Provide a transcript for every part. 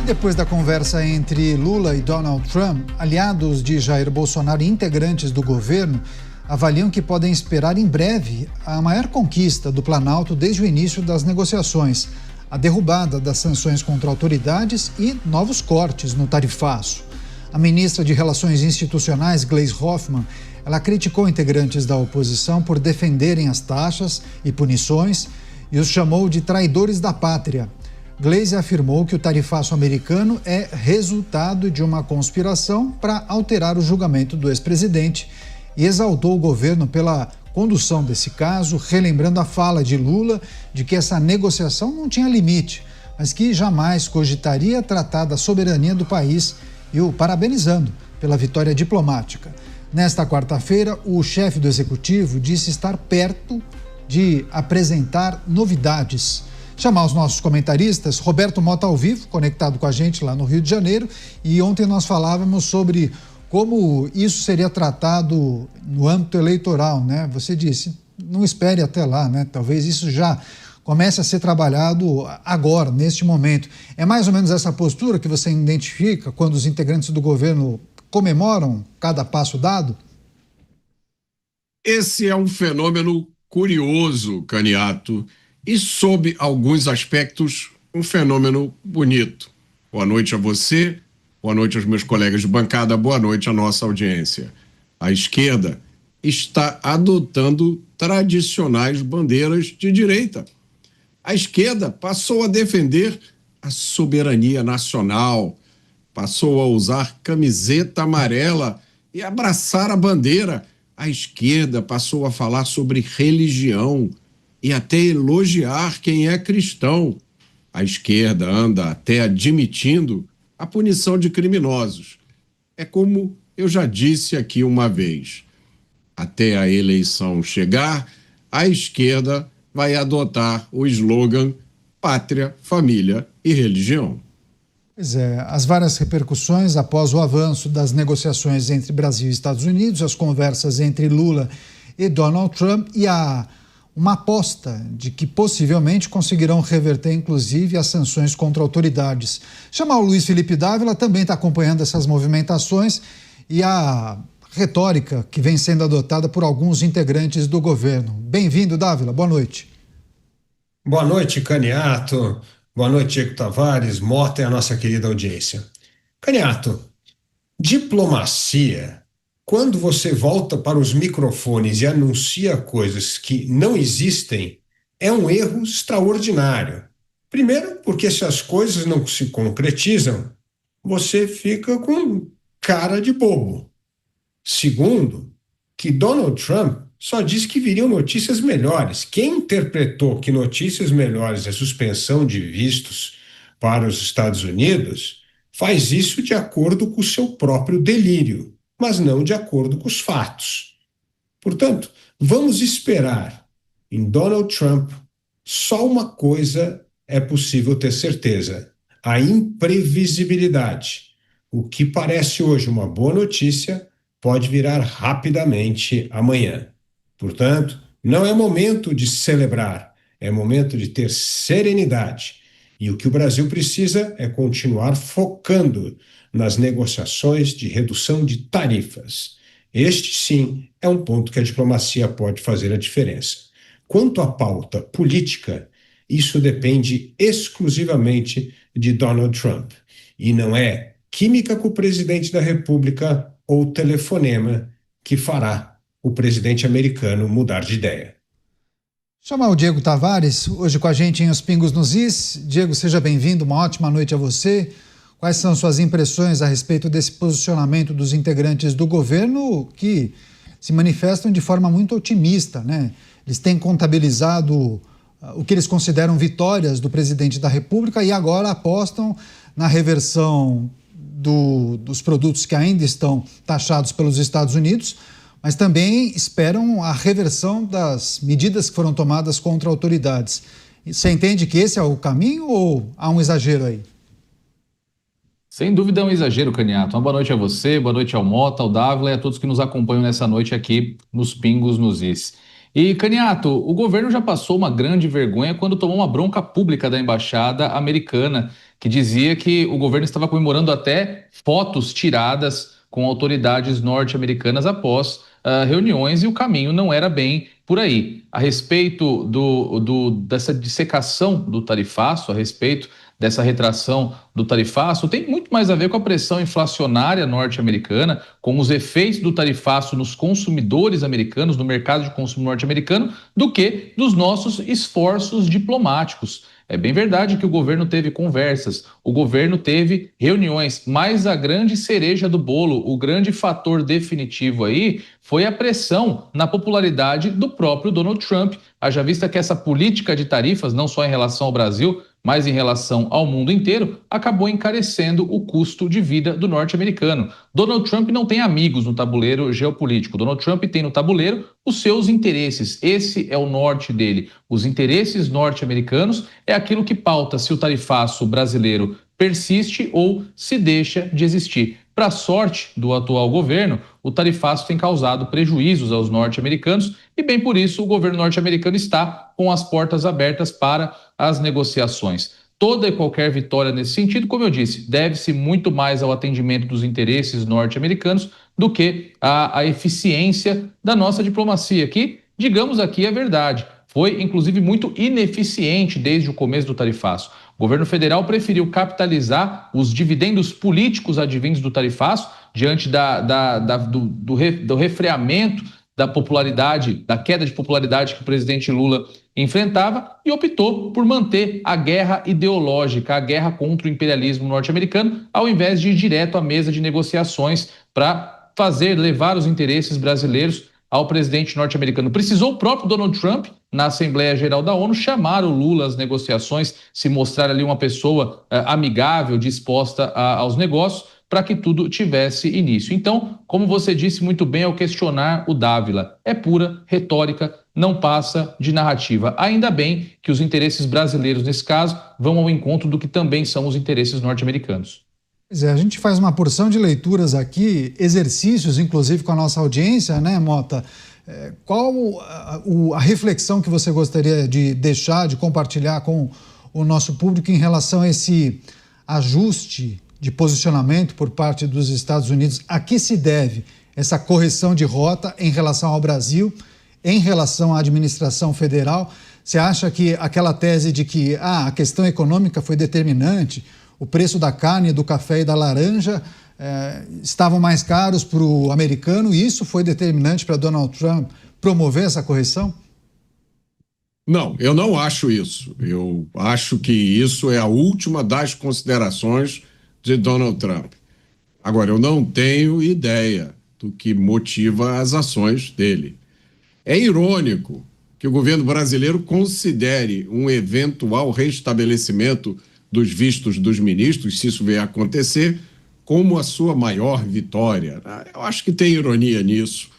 Depois da conversa entre Lula e Donald Trump, aliados de Jair Bolsonaro e integrantes do governo avaliam que podem esperar em breve a maior conquista do Planalto desde o início das negociações, a derrubada das sanções contra autoridades e novos cortes no tarifaço. A ministra de Relações Institucionais, Gleisi Hoffmann, ela criticou integrantes da oposição por defenderem as taxas e punições e os chamou de traidores da pátria. Gleisi afirmou que o tarifaço americano é resultado de uma conspiração para alterar o julgamento do ex-presidente e exaltou o governo pela condução desse caso, relembrando a fala de Lula de que essa negociação não tinha limite, mas que jamais cogitaria tratar da soberania do país e o parabenizando pela vitória diplomática. Nesta quarta-feira, o chefe do executivo disse estar perto de apresentar novidades. Chamar os nossos comentaristas, Roberto Mota ao vivo, conectado com a gente lá no Rio de Janeiro, e ontem nós falávamos sobre como isso seria tratado no âmbito eleitoral, né? Você disse, não espere até lá, né? Talvez isso já comece a ser trabalhado agora, neste momento. É mais ou menos essa postura que você identifica quando os integrantes do governo comemoram cada passo dado? Esse é um fenômeno curioso, Caniato, e sob alguns aspectos, um fenômeno bonito. Boa noite a você, boa noite aos meus colegas de bancada, boa noite à nossa audiência. A esquerda está adotando tradicionais bandeiras de direita. A esquerda passou a defender a soberania nacional, passou a usar camiseta amarela e abraçar a bandeira. A esquerda passou a falar sobre religião e até elogiar quem é cristão. A esquerda anda até admitindo a punição de criminosos. É como eu já disse aqui uma vez, até a eleição chegar, a esquerda vai adotar o slogan Pátria, Família e Religião. Pois é, as várias repercussões após o avanço das negociações entre Brasil e Estados Unidos, as conversas entre Lula e Donald Trump e uma aposta de que possivelmente conseguirão reverter, inclusive, as sanções contra autoridades. Chamar o Luiz Felipe Dávila também está acompanhando essas movimentações e a retórica que vem sendo adotada por alguns integrantes do governo. Bem-vindo, Dávila. Boa noite. Boa noite, Caniato. Boa noite, Diego Tavares, Mota e a nossa querida audiência. Caniato, diplomacia, quando você volta para os microfones e anuncia coisas que não existem, é um erro extraordinário. Primeiro, porque se as coisas não se concretizam, você fica com cara de bobo. Segundo, que Donald Trump só disse que viriam notícias melhores. Quem interpretou que notícias melhores é suspensão de vistos para os Estados Unidos faz isso de acordo com o seu próprio delírio, mas não de acordo com os fatos. Portanto, vamos esperar. Em Donald Trump, só uma coisa é possível ter certeza: a imprevisibilidade. O que parece hoje uma boa notícia pode virar rapidamente amanhã. Portanto, não é momento de celebrar, é momento de ter serenidade. E o que o Brasil precisa é continuar focando nas negociações de redução de tarifas. Este, sim, é um ponto que a diplomacia pode fazer a diferença. Quanto à pauta política, isso depende exclusivamente de Donald Trump. E não é química com o presidente da República ou telefonema que fará o presidente americano mudar de ideia. Chamar o Diego Tavares, hoje com a gente em Os Pingos nos Is. Diego, seja bem-vindo, uma ótima noite a você. Quais são suas impressões a respeito desse posicionamento dos integrantes do governo que se manifestam de forma muito otimista, né? Eles têm contabilizado o que eles consideram vitórias do presidente da República e agora apostam na reversão dos produtos que ainda estão taxados pelos Estados Unidos, mas também esperam a reversão das medidas que foram tomadas contra autoridades. Você entende que esse é o caminho ou há um exagero aí? Sem dúvida é um exagero, Caniato. Uma boa noite a você, boa noite ao Mota, ao Dávila e a todos que nos acompanham nessa noite aqui nos Pingos nos Is. E, Caniato, o governo já passou uma grande vergonha quando tomou uma bronca pública da embaixada americana, que dizia que o governo estava comemorando até fotos tiradas com autoridades norte-americanas após reuniões, e o caminho não era bem por aí. A respeito dessa dissecação do tarifaço, a respeito dessa retração do tarifaço, tem muito mais a ver com a pressão inflacionária norte-americana, com os efeitos do tarifaço nos consumidores americanos, no mercado de consumo norte-americano, do que dos nossos esforços diplomáticos. É bem verdade que o governo teve conversas, o governo teve reuniões, mas a grande cereja do bolo, o grande fator definitivo aí foi a pressão na popularidade do próprio Donald Trump, haja vista que essa política de tarifas, não só em relação ao Brasil, mas em relação ao mundo inteiro, acabou encarecendo o custo de vida do norte-americano. Donald Trump não tem amigos no tabuleiro geopolítico. Donald Trump tem no tabuleiro os seus interesses. Esse é o norte dele. Os interesses norte-americanos é aquilo que pauta se o tarifaço brasileiro persiste ou se deixa de existir. Para a sorte do atual governo, o tarifaço tem causado prejuízos aos norte-americanos e, bem por isso, o governo norte-americano está com as portas abertas para as negociações. Toda e qualquer vitória nesse sentido, como eu disse, deve-se muito mais ao atendimento dos interesses norte-americanos do que à eficiência da nossa diplomacia, que, digamos aqui, é verdade. Foi, inclusive, muito ineficiente desde o começo do tarifaço. O governo federal preferiu capitalizar os dividendos políticos advindos do tarifaço diante do refreamento da popularidade, da queda de popularidade que o presidente Lula enfrentava, e optou por manter a guerra ideológica, a guerra contra o imperialismo norte-americano, ao invés de ir direto à mesa de negociações para levar os interesses brasileiros ao presidente norte-americano. Precisou o próprio Donald Trump, na Assembleia Geral da ONU, chamar o Lula às negociações, se mostrar ali uma pessoa amigável, disposta aos negócios, para que tudo tivesse início. Então, como você disse muito bem ao questionar o Dávila, é pura retórica, não passa de narrativa. Ainda bem que os interesses brasileiros, nesse caso, vão ao encontro do que também são os interesses norte-americanos. Pois é, a gente faz uma porção de leituras aqui, exercícios, inclusive com a nossa audiência, né, Mota? Qual a reflexão que você gostaria de deixar, de compartilhar com o nosso público em relação a esse ajuste de posicionamento por parte dos Estados Unidos? A que se deve essa correção de rota em relação ao Brasil, em relação à administração federal? Você acha que aquela tese de que a questão econômica foi determinante, o preço da carne, do café e da laranja estavam mais caros para o americano e isso foi determinante para Donald Trump promover essa correção? Não, eu não acho isso. Eu acho que isso é a última das considerações de Donald Trump. Agora, eu não tenho ideia do que motiva as ações dele. É irônico que o governo brasileiro considere um eventual restabelecimento dos vistos dos ministros, se isso vier a acontecer, como a sua maior vitória. Eu acho que tem ironia nisso.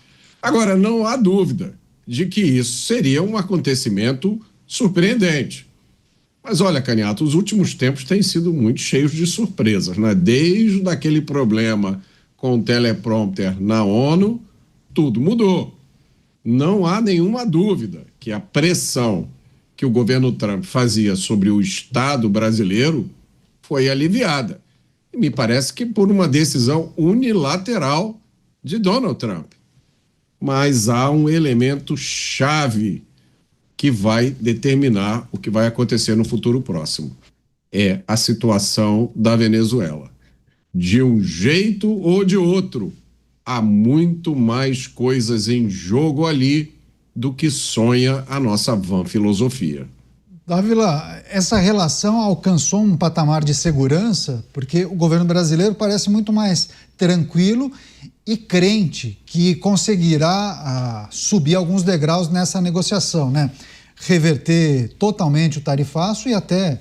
Agora, não há dúvida de que isso seria um acontecimento surpreendente. Mas olha, Caniato, os últimos tempos têm sido muito cheios de surpresas, né? Desde aquele problema com o teleprompter na ONU, tudo mudou. Não há nenhuma dúvida que a pressão que o governo Trump fazia sobre o Estado brasileiro foi aliviada. E me parece que por uma decisão unilateral de Donald Trump. Mas há um elemento chave que vai determinar o que vai acontecer no futuro próximo. É a situação da Venezuela. De um jeito ou de outro, há muito mais coisas em jogo ali do que sonha a nossa vã filosofia. Dávila, essa relação alcançou um patamar de segurança porque o governo brasileiro parece muito mais tranquilo e crente que conseguirá subir alguns degraus nessa negociação, né? Reverter totalmente o tarifaço e até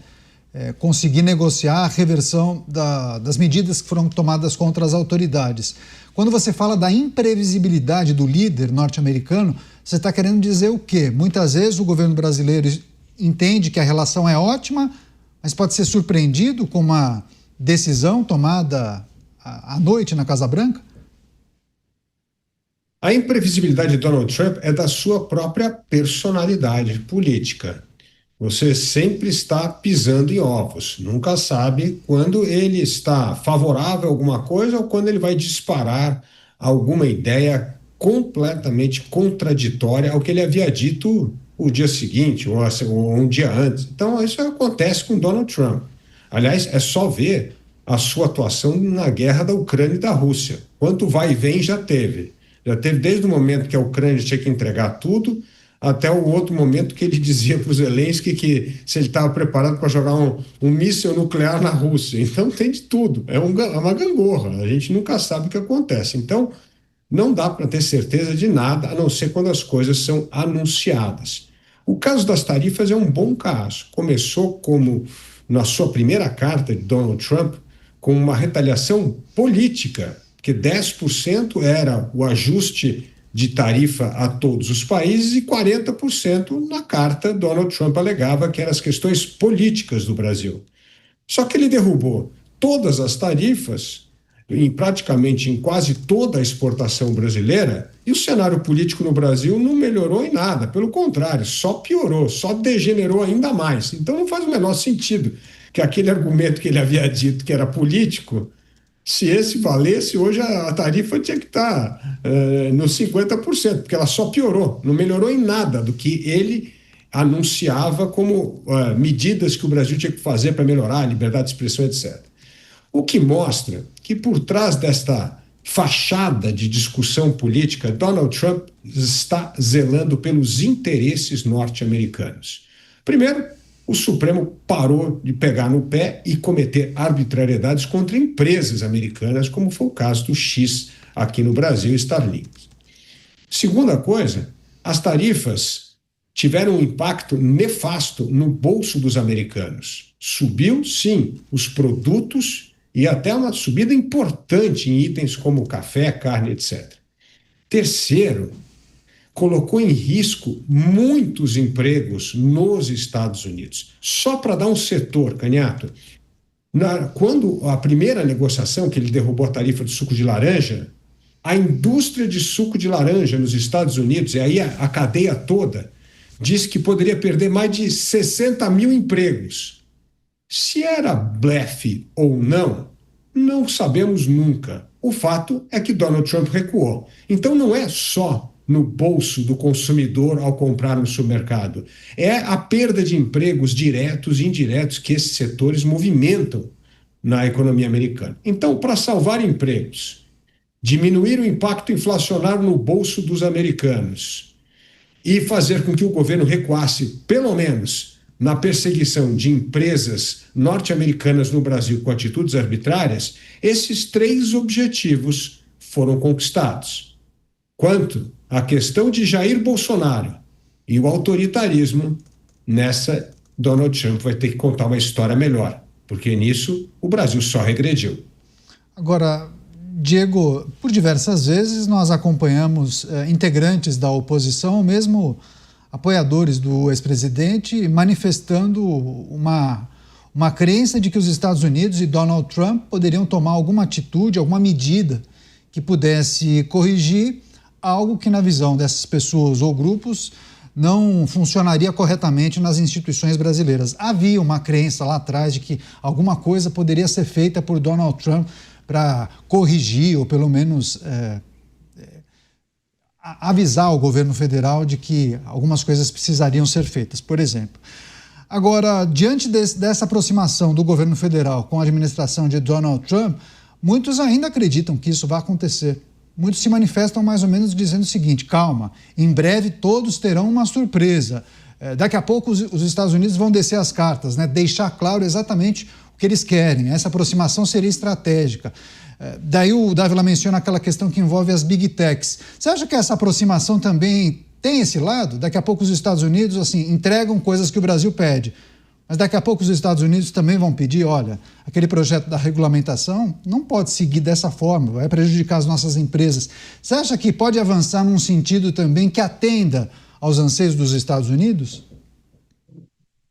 conseguir negociar a reversão das medidas que foram tomadas contra as autoridades. Quando você fala da imprevisibilidade do líder norte-americano, você está querendo dizer o quê? Muitas vezes o governo brasileiro entende que a relação é ótima, mas pode ser surpreendido com uma decisão tomada à noite na Casa Branca? A imprevisibilidade de Donald Trump é da sua própria personalidade política. Você sempre está pisando em ovos. Nunca sabe quando ele está favorável a alguma coisa ou quando ele vai disparar alguma ideia completamente contraditória ao que ele havia dito o dia seguinte ou um dia antes. Então, isso acontece com Donald Trump. Aliás, é só ver a sua atuação na guerra da Ucrânia e da Rússia. Quanto vai e vem já teve. Já teve desde o momento que a Ucrânia tinha que entregar tudo, até o outro momento que ele dizia para o Zelensky que se ele estava preparado para jogar um míssil nuclear na Rússia. Então tem de tudo. É uma gangorra. A gente nunca sabe o que acontece. Então não dá para ter certeza de nada, a não ser quando as coisas são anunciadas. O caso das tarifas é um bom caso. Começou como, na sua primeira carta de Donald Trump, com uma retaliação política, que 10% era o ajuste de tarifa a todos os países e 40% na carta Donald Trump alegava que eram as questões políticas do Brasil. Só que ele derrubou todas as tarifas, praticamente em quase toda a exportação brasileira, e o cenário político no Brasil não melhorou em nada, pelo contrário, só piorou, só degenerou ainda mais. Então não faz o menor sentido que aquele argumento que ele havia dito que era político, se esse valesse, hoje a tarifa tinha que estar nos 50%, porque ela só piorou, não melhorou em nada do que ele anunciava como medidas que o Brasil tinha que fazer para melhorar a liberdade de expressão, etc. O que mostra que por trás desta fachada de discussão política, Donald Trump está zelando pelos interesses norte-americanos. Primeiro, o Supremo parou de pegar no pé e cometer arbitrariedades contra empresas americanas, como foi o caso do X aqui no Brasil, Starlink. Segunda coisa, as tarifas tiveram um impacto nefasto no bolso dos americanos. Subiu, sim, os produtos e até uma subida importante em itens como café, carne, etc. Terceiro, colocou em risco muitos empregos nos Estados Unidos. Só para dar um setor, Canhato, quando a primeira negociação que ele derrubou a tarifa de suco de laranja, a indústria de suco de laranja nos Estados Unidos, e aí a cadeia toda, disse que poderia perder mais de 60 mil empregos. Se era blefe ou não, não sabemos nunca. O fato é que Donald Trump recuou. Então não é só no bolso do consumidor ao comprar no supermercado. É a perda de empregos diretos e indiretos que esses setores movimentam na economia americana. Então, para salvar empregos, diminuir o impacto inflacionário no bolso dos americanos e fazer com que o governo recuasse, pelo menos, na perseguição de empresas norte-americanas no Brasil com atitudes arbitrárias, esses três objetivos foram conquistados. Quanto à questão de Jair Bolsonaro e o autoritarismo, nessa Donald Trump vai ter que contar uma história melhor, porque nisso o Brasil só regrediu. Agora, Diego, por diversas vezes nós acompanhamos integrantes da oposição, ou mesmo apoiadores do ex-presidente, manifestando uma crença de que os Estados Unidos e Donald Trump poderiam tomar alguma atitude, alguma medida que pudesse corrigir algo que, na visão dessas pessoas ou grupos, não funcionaria corretamente nas instituições brasileiras. Havia uma crença lá atrás de que alguma coisa poderia ser feita por Donald Trump para corrigir ou pelo menos avisar o governo federal de que algumas coisas precisariam ser feitas, por exemplo. Agora, diante dessa aproximação do governo federal com a administração de Donald Trump, muitos ainda acreditam que isso vai acontecer. Muitos se manifestam mais ou menos dizendo o seguinte: calma, em breve todos terão uma surpresa. Daqui a pouco os Estados Unidos vão descer as cartas, né? Deixar claro exatamente o que eles querem. Essa aproximação seria estratégica. Daí o Dávila menciona aquela questão que envolve as Big Techs. Você acha que essa aproximação também tem esse lado? Daqui a pouco os Estados Unidos entregam coisas que o Brasil pede. Mas daqui a pouco os Estados Unidos também vão pedir, olha, aquele projeto da regulamentação não pode seguir dessa forma, vai prejudicar as nossas empresas. Você acha que pode avançar num sentido também que atenda aos anseios dos Estados Unidos?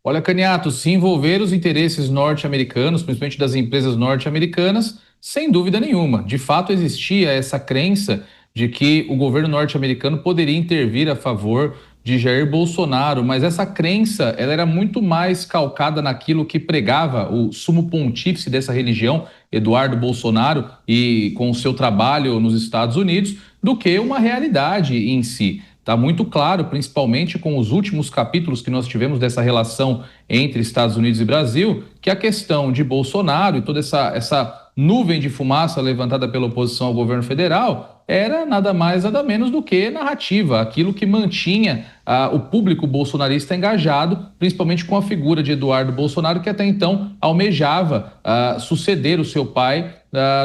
Olha, Canhato, se envolver os interesses norte-americanos, principalmente das empresas norte-americanas, sem dúvida nenhuma. De fato, existia essa crença de que o governo norte-americano poderia intervir a favor de Jair Bolsonaro, mas essa crença ela era muito mais calcada naquilo que pregava o sumo pontífice dessa religião, Eduardo Bolsonaro, e com o seu trabalho nos Estados Unidos, do que uma realidade em si. Está muito claro, principalmente com os últimos capítulos que nós tivemos dessa relação entre Estados Unidos e Brasil, que a questão de Bolsonaro e toda essa nuvem de fumaça levantada pela oposição ao governo federal era nada mais, nada menos do que narrativa, aquilo que mantinha o público bolsonarista engajado, principalmente com a figura de Eduardo Bolsonaro, que até então almejava suceder o seu pai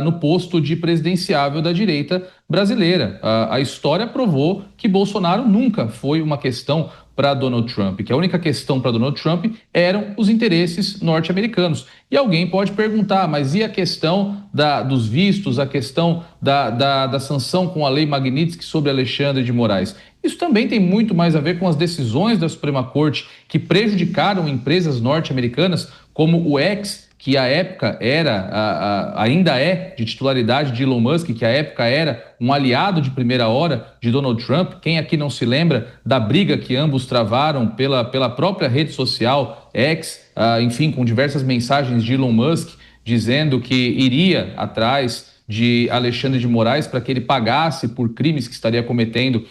no posto de presidenciável da direita brasileira. A história provou que Bolsonaro nunca foi uma questão para Donald Trump, que a única questão para Donald Trump eram os interesses norte-americanos. E alguém pode perguntar, mas e a questão dos vistos, a questão da sanção com a lei Magnitsky sobre Alexandre de Moraes? Isso também tem muito mais a ver com as decisões da Suprema Corte que prejudicaram empresas norte-americanas, como o X, que à época ainda é de titularidade de Elon Musk, que à época era um aliado de primeira hora de Donald Trump. Quem aqui não se lembra da briga que ambos travaram pela própria rede social X, enfim, com diversas mensagens de Elon Musk dizendo que iria atrás de Alexandre de Moraes para que ele pagasse por crimes que estaria cometendo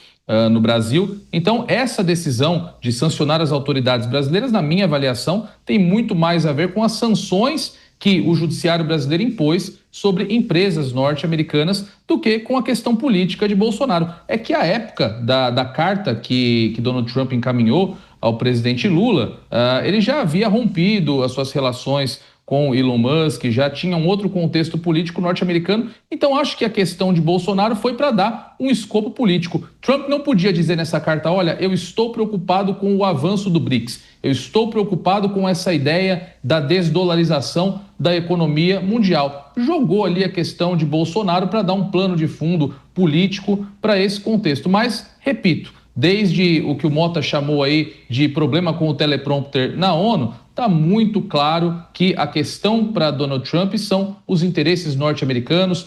no Brasil. Então, essa decisão de sancionar as autoridades brasileiras, na minha avaliação, tem muito mais a ver com as sanções que o judiciário brasileiro impôs sobre empresas norte-americanas do que com a questão política de Bolsonaro. É que a época da carta que Donald Trump encaminhou ao presidente Lula, ele já havia rompido as suas relações com Elon Musk, já tinha um outro contexto político norte-americano. Então acho que a questão de Bolsonaro foi para dar um escopo político. Trump não podia dizer nessa carta, olha, eu estou preocupado com o avanço do BRICS, eu estou preocupado com essa ideia da desdolarização da economia mundial. Jogou ali a questão de Bolsonaro para dar um plano de fundo político para esse contexto. Mas, repito, desde o que o Mota chamou aí de problema com o teleprompter na ONU, está muito claro que a questão para Donald Trump são os interesses norte-americanos,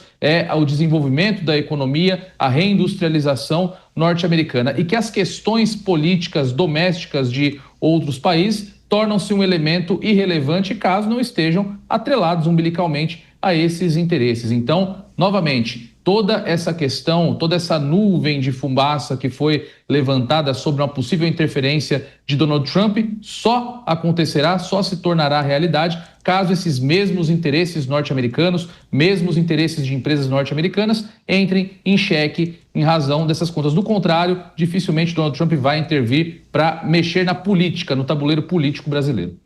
o desenvolvimento da economia, a reindustrialização norte-americana, e que as questões políticas domésticas de outros países tornam-se um elemento irrelevante caso não estejam atrelados umbilicalmente a esses interesses. Então, novamente, toda essa questão, toda essa nuvem de fumaça que foi levantada sobre uma possível interferência de Donald Trump só acontecerá, só se tornará realidade caso esses mesmos interesses norte-americanos, mesmos interesses de empresas norte-americanas entrem em xeque em razão dessas contas. Do contrário, dificilmente Donald Trump vai intervir para mexer na política, no tabuleiro político brasileiro.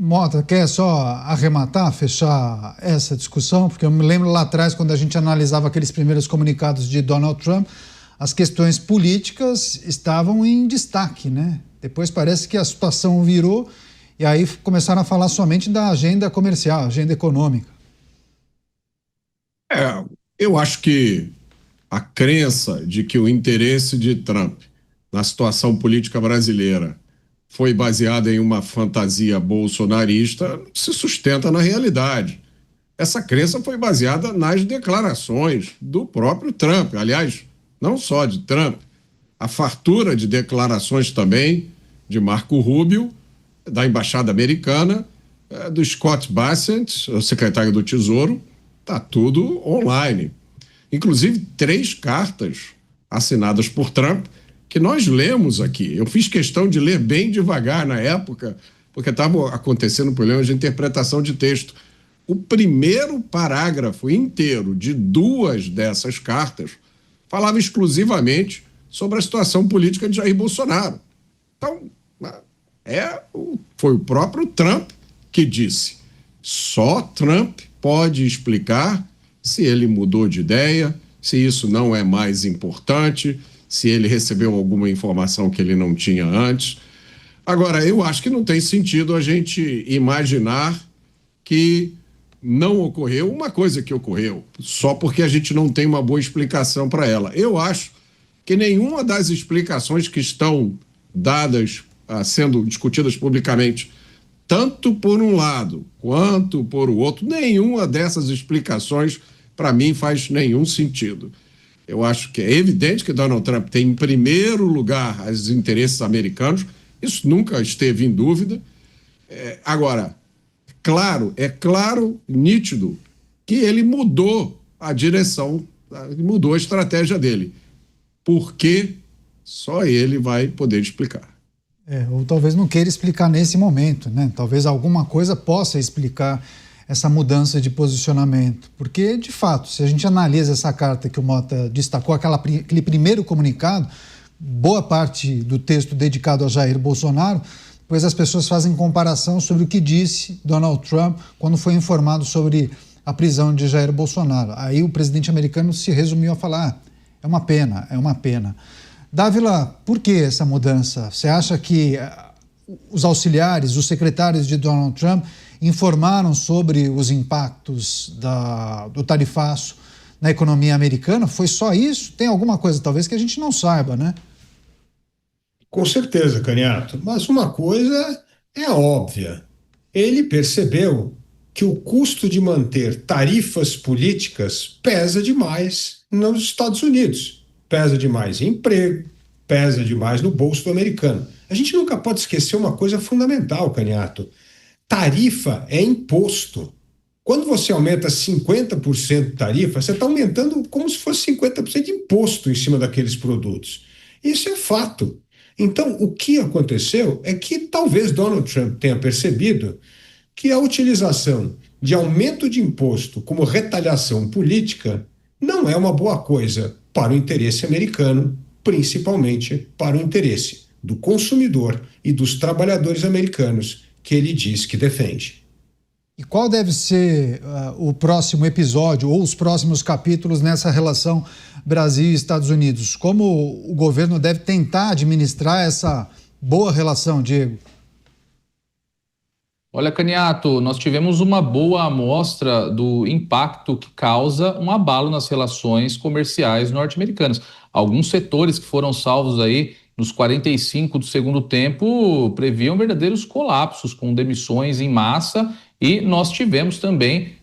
Mota, quer só arrematar, fechar essa discussão? Porque eu me lembro lá atrás, quando a gente analisava aqueles primeiros comunicados de Donald Trump, as questões políticas estavam em destaque, né? Depois parece que a situação virou e aí começaram a falar somente da agenda comercial, agenda econômica. Eu acho que a crença de que o interesse de Trump na situação política brasileira foi baseada em uma fantasia bolsonarista, não se sustenta na realidade. Essa crença foi baseada nas declarações do próprio Trump. Aliás, não só de Trump, a fartura de declarações também de Marco Rubio, da Embaixada Americana, do Scott Bessent, o secretário do Tesouro, está tudo online. Inclusive 3 cartas assinadas por Trump, que nós lemos aqui. Eu fiz questão de ler bem devagar na época, porque estava acontecendo problemas de interpretação de texto. O primeiro parágrafo inteiro de 2 dessas cartas falava exclusivamente sobre a situação política de Jair Bolsonaro. Então, foi o próprio Trump que disse. Só Trump pode explicar se ele mudou de ideia, se isso não é mais importante, se ele recebeu alguma informação que ele não tinha antes. Agora, eu acho que não tem sentido a gente imaginar que não ocorreu uma coisa que ocorreu, só porque a gente não tem uma boa explicação para ela. Eu acho que nenhuma das explicações que estão dadas, sendo discutidas publicamente, tanto por um lado quanto por o outro, nenhuma dessas explicações, para mim, faz nenhum sentido. Eu acho que é evidente que Donald Trump tem em primeiro lugar os interesses americanos, isso nunca esteve em dúvida. Agora, é claro, nítido, que ele mudou a direção, mudou a estratégia dele. Por quê? Só ele vai poder explicar. Ou talvez não queira explicar nesse momento, né? Talvez alguma coisa possa explicar essa mudança de posicionamento. Porque, de fato, se a gente analisa essa carta que o Mota destacou, aquele primeiro comunicado, boa parte do texto dedicado a Jair Bolsonaro, pois as pessoas fazem comparação sobre o que disse Donald Trump quando foi informado sobre a prisão de Jair Bolsonaro. Aí o presidente americano se resumiu a falar, é uma pena. Dávila, por que essa mudança? Você acha que os auxiliares, os secretários de Donald Trump informaram sobre os impactos do tarifaço na economia americana? Foi só isso? Tem alguma coisa talvez que a gente não saiba, né? Com certeza, Caniato, mas uma coisa é óbvia. Ele percebeu que o custo de manter tarifas políticas pesa demais nos Estados Unidos, pesa demais em emprego, pesa demais no bolso do americano. A gente nunca pode esquecer uma coisa fundamental, Caniato. Tarifa é imposto. Quando você aumenta 50% de tarifa, você está aumentando como se fosse 50% de imposto em cima daqueles produtos. Isso é fato. Então, o que aconteceu é que talvez Donald Trump tenha percebido que a utilização de aumento de imposto como retaliação política não é uma boa coisa para o interesse americano, principalmente para o interesse do consumidor e dos trabalhadores americanos que ele diz que defende. E qual deve ser o próximo episódio ou os próximos capítulos nessa relação Brasil e Estados Unidos? Como o governo deve tentar administrar essa boa relação, Diego? Olha, Caniato, nós tivemos uma boa amostra do impacto que causa um abalo nas relações comerciais norte-americanas. Alguns setores que foram salvos aí nos 45 do segundo tempo previam verdadeiros colapsos, com demissões em massa, e nós tivemos também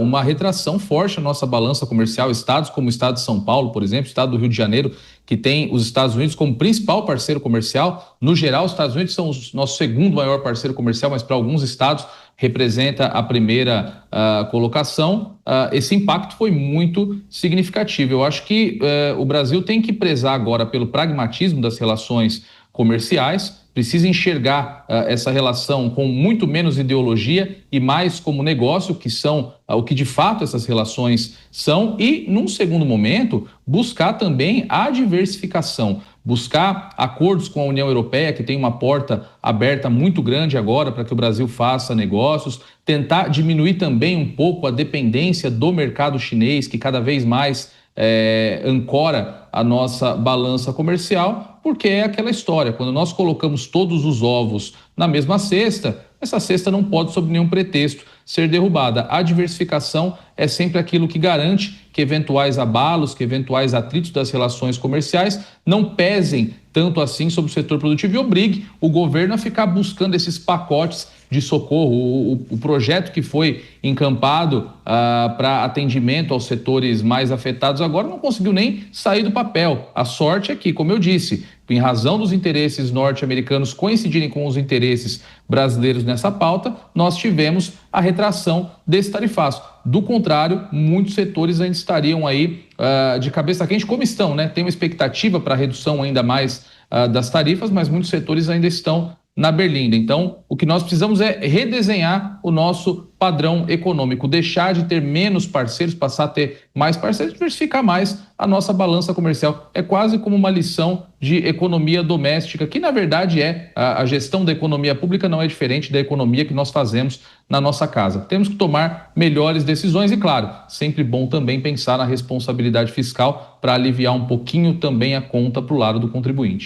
uma retração forte na nossa balança comercial. Estados como o estado de São Paulo, por exemplo, o estado do Rio de Janeiro, que tem os Estados Unidos como principal parceiro comercial. No geral, os Estados Unidos são o nosso segundo maior parceiro comercial, mas para alguns estados representa a primeira colocação. Esse impacto foi muito significativo. Eu acho que o Brasil tem que prezar agora pelo pragmatismo das relações comerciais, precisa enxergar essa relação com muito menos ideologia e mais como negócio, que são o que de fato essas relações são, e, num segundo momento, buscar também a diversificação, buscar acordos com a União Europeia, que tem uma porta aberta muito grande agora para que o Brasil faça negócios, tentar diminuir também um pouco a dependência do mercado chinês, que cada vez mais ancora a nossa balança comercial, porque é aquela história, quando nós colocamos todos os ovos na mesma cesta, essa cesta não pode, sob nenhum pretexto, ser derrubada. A diversificação é sempre aquilo que garante que eventuais abalos, que eventuais atritos das relações comerciais não pesem tanto assim sobre o setor produtivo e obrigue o governo a ficar buscando esses pacotes de socorro. O projeto que foi encampado para atendimento aos setores mais afetados agora não conseguiu nem sair do papel. A sorte é que, como eu disse, em razão dos interesses norte-americanos coincidirem com os interesses brasileiros nessa pauta, nós tivemos a retração desse tarifaço. Do contrário, muitos setores ainda estariam aí de cabeça quente, como estão, né? Tem uma expectativa para redução ainda mais das tarifas, mas muitos setores ainda estão na berlinda. Então, o que nós precisamos é redesenhar o nosso padrão econômico, deixar de ter menos parceiros, passar a ter mais parceiros, diversificar mais a nossa balança comercial. É quase como uma lição de economia doméstica, que na verdade a gestão da economia pública não é diferente da economia que nós fazemos na nossa casa. Temos que tomar melhores decisões e, claro, sempre bom também pensar na responsabilidade fiscal para aliviar um pouquinho também a conta para o lado do contribuinte.